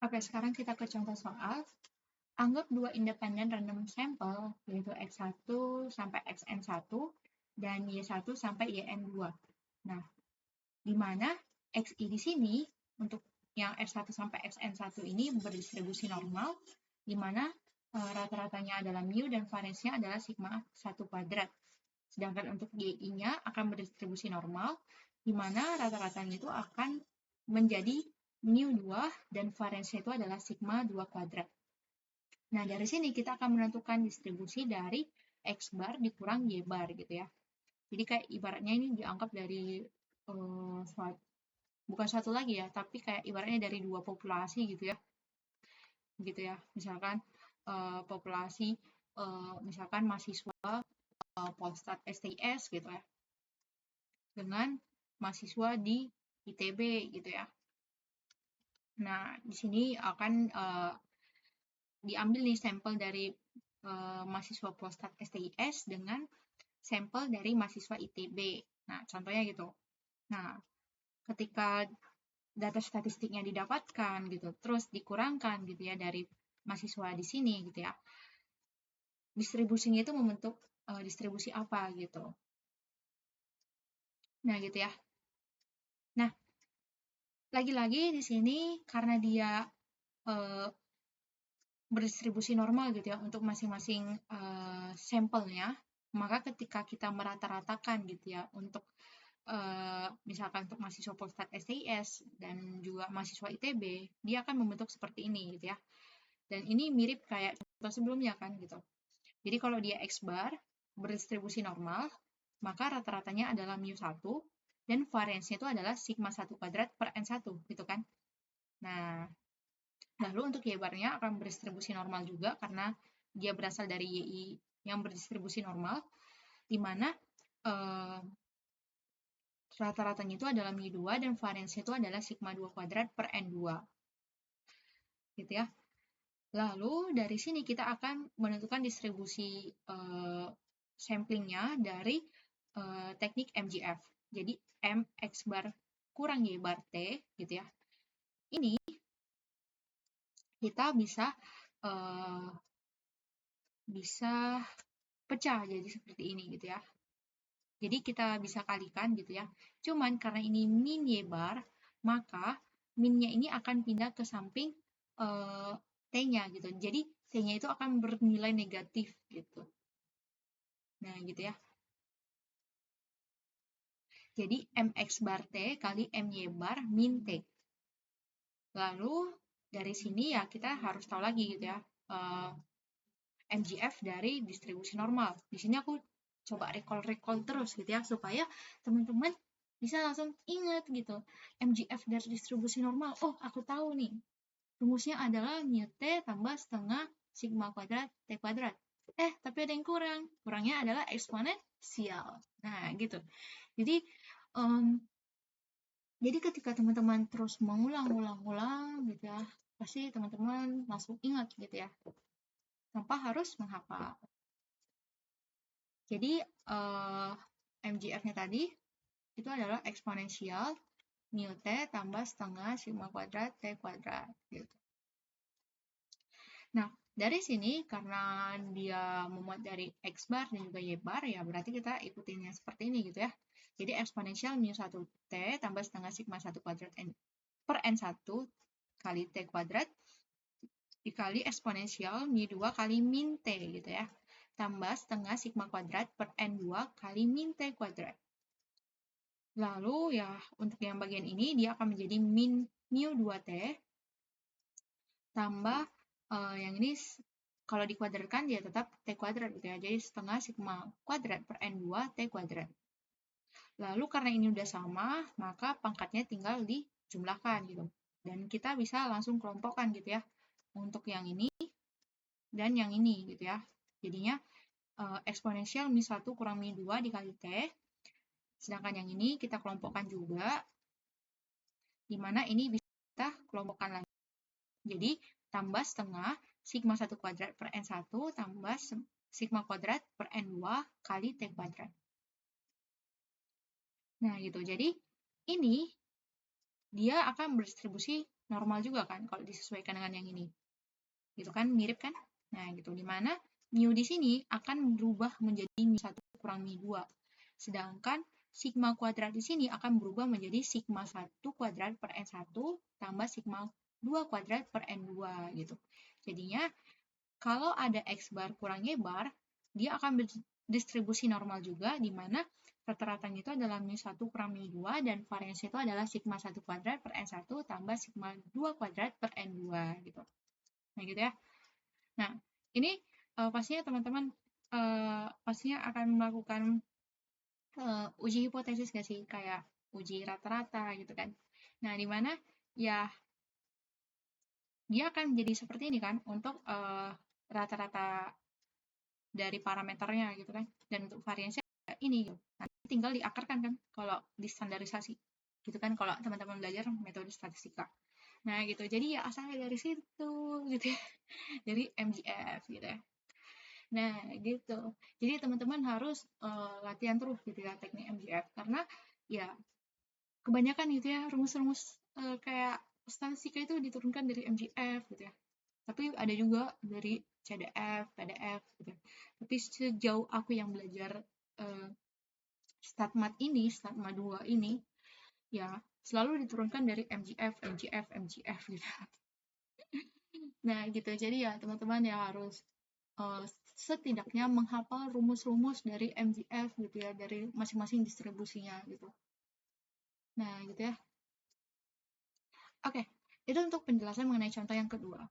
Oke, sekarang kita ke contoh soal. Anggap dua independen random sampel, yaitu X1 sampai Xn1 dan Y1 sampai Yn2. Nah, di mana Xi di sini, untuk yang X1 sampai Xn1 ini berdistribusi normal, di mana rata-ratanya adalah mu dan variansinya adalah sigma 1 kuadrat. Sedangkan untuk Y-nya akan berdistribusi normal, di mana rata-ratanya itu akan menjadi mu2 dan variansinya itu adalah sigma 2 kuadrat. Nah, dari sini kita akan menentukan distribusi dari X bar dikurang Y bar gitu ya. Jadi kayak ibaratnya ini dianggap dari bukan satu lagi ya, tapi kayak ibaratnya dari dua populasi gitu ya. Gitu ya. Misalkan populasi misalkan mahasiswa Polstat STIS gitu ya. Dengan mahasiswa di ITB gitu ya. Nah, di sini akan diambil nih sampel dari mahasiswa Polstat STIS dengan sampel dari mahasiswa ITB. Nah, contohnya gitu. Nah, ketika data statistiknya didapatkan gitu, terus dikurangkan gitu ya dari mahasiswa di sini gitu ya. Distribusinya itu membentuk distribusi apa gitu. Nah, gitu ya. Nah, lagi-lagi di sini karena dia berdistribusi normal gitu ya untuk masing-masing sampelnya, maka ketika kita merata-ratakan gitu ya untuk misalkan untuk mahasiswa Polstat STIS dan juga mahasiswa ITB, dia akan membentuk seperti ini gitu ya. Dan ini mirip kayak contoh sebelumnya kan gitu. Jadi kalau dia X bar berdistribusi normal, maka rata-ratanya adalah mu1 dan variansinya itu adalah sigma 1 kuadrat per N1 gitu kan. Nah, lalu untuk Y barnya akan berdistribusi normal juga karena dia berasal dari YI yang berdistribusi normal, di mana rata-ratanya itu adalah mu2 dan variansinya itu adalah sigma 2 kuadrat per N2. Gitu ya. Lalu dari sini kita akan menentukan distribusi samplingnya dari teknik MGF. Jadi M X bar kurang Y bar T gitu ya. Ini kita bisa pecah jadi seperti ini gitu ya. Jadi kita bisa kalikan gitu ya. Cuman karena ini min Y bar, maka minnya ini akan pindah ke samping T-nya gitu. Jadi T-nya itu akan bernilai negatif gitu. Nah gitu ya. Jadi MX bar T kali MY bar min T. Lalu dari sini ya kita harus tahu lagi gitu ya. MGF dari distribusi normal. Di sini aku coba recall terus gitu ya supaya teman-teman bisa langsung ingat gitu. MGF dari distribusi normal. Oh, aku tahu nih. Rumusnya adalah mu T tambah setengah sigma kuadrat T kuadrat. Tapi ada yang kurang. Kurangnya adalah eksponensial. Nah, gitu. Jadi ketika teman-teman terus mengulang-ulang gitu ya, pasti teman-teman langsung ingat gitu ya. Tanpa harus menghafal. Jadi MGF-nya tadi itu adalah eksponensial mu T tambah setengah sigma kuadrat T kuadrat gitu. Nah, dari sini karena dia memuat dari X bar dan juga Y bar, ya berarti kita ikutin yang seperti ini gitu ya. Jadi eksponensial mu1 T tambah setengah sigma 1 kuadrat per N1 kali T kuadrat dikali eksponensial mu2 kali min T gitu ya. Tambah setengah sigma kuadrat per N2 kali min T kuadrat. Lalu ya untuk yang bagian ini dia akan menjadi min mu2T tambah yang ini kalau dikuadratkan dia tetap T kuadrat gitu ya. Jadi setengah sigma kuadrat per N2 T kuadrat. Lalu karena ini udah sama, maka pangkatnya tinggal dijumlahkan gitu. Dan kita bisa langsung kelompokkan gitu ya. Untuk yang ini dan yang ini gitu ya. Jadinya eksponensial mu1 kurang mu2 dikali T. Sedangkan yang ini kita kelompokkan juga. Di mana ini bisa kita kelompokkan lagi. Jadi tambah setengah sigma 1 kuadrat per N1 tambah sigma kuadrat per N2 kali T kuadrat. Nah gitu, jadi ini dia akan berdistribusi normal juga kan kalau disesuaikan dengan yang ini. Gitu kan, mirip kan? Nah, gitu. Dimana mu di sini akan berubah menjadi mu1 kurang mu2. Sedangkan sigma kuadrat di sini akan berubah menjadi sigma 1 kuadrat per N1 tambah sigma 2 kuadrat per N2 gitu. Jadinya kalau ada X bar kurang Y bar, dia akan berdistribusi normal juga, di mana rata-ratanya itu adalah mu1 kurang mu2, dan variansi itu adalah sigma 1 kuadrat per N1 tambah sigma 2 kuadrat per N2 gitu. Nah gitu ya. Nah, ini pastinya teman-teman pastinya akan melakukan uji hipotesis nggak sih? Kayak uji rata-rata gitu kan. Nah, di mana ya dia akan menjadi seperti ini kan untuk rata-rata dari parameternya gitu kan. Dan untuk variansi ini gitu. Nanti tinggal diakarkan kan kalau distandarisasi. Gitu kan kalau teman-teman belajar metode statistika. Nah, gitu. Jadi ya asalnya dari situ gitu ya. Dari MGF gitu ya. Nah, gitu. Jadi teman-teman harus latihan terus gitu ya teknik MGF karena ya kebanyakan gitu ya rumus-rumus kayak statistika itu diturunkan dari MGF gitu ya. Tapi ada juga dari CDF, PDF gitu. Tapi sejauh aku yang belajar StatMat ini, StatMat 2 ini, ya selalu diturunkan dari MGF, MGF, MGF gitu. Nah, gitu. Jadi ya teman-teman ya harus setidaknya menghafal rumus-rumus dari MGF gitu ya, dari masing-masing distribusinya gitu. Nah, gitu ya. Oke, itu untuk penjelasan mengenai contoh yang kedua.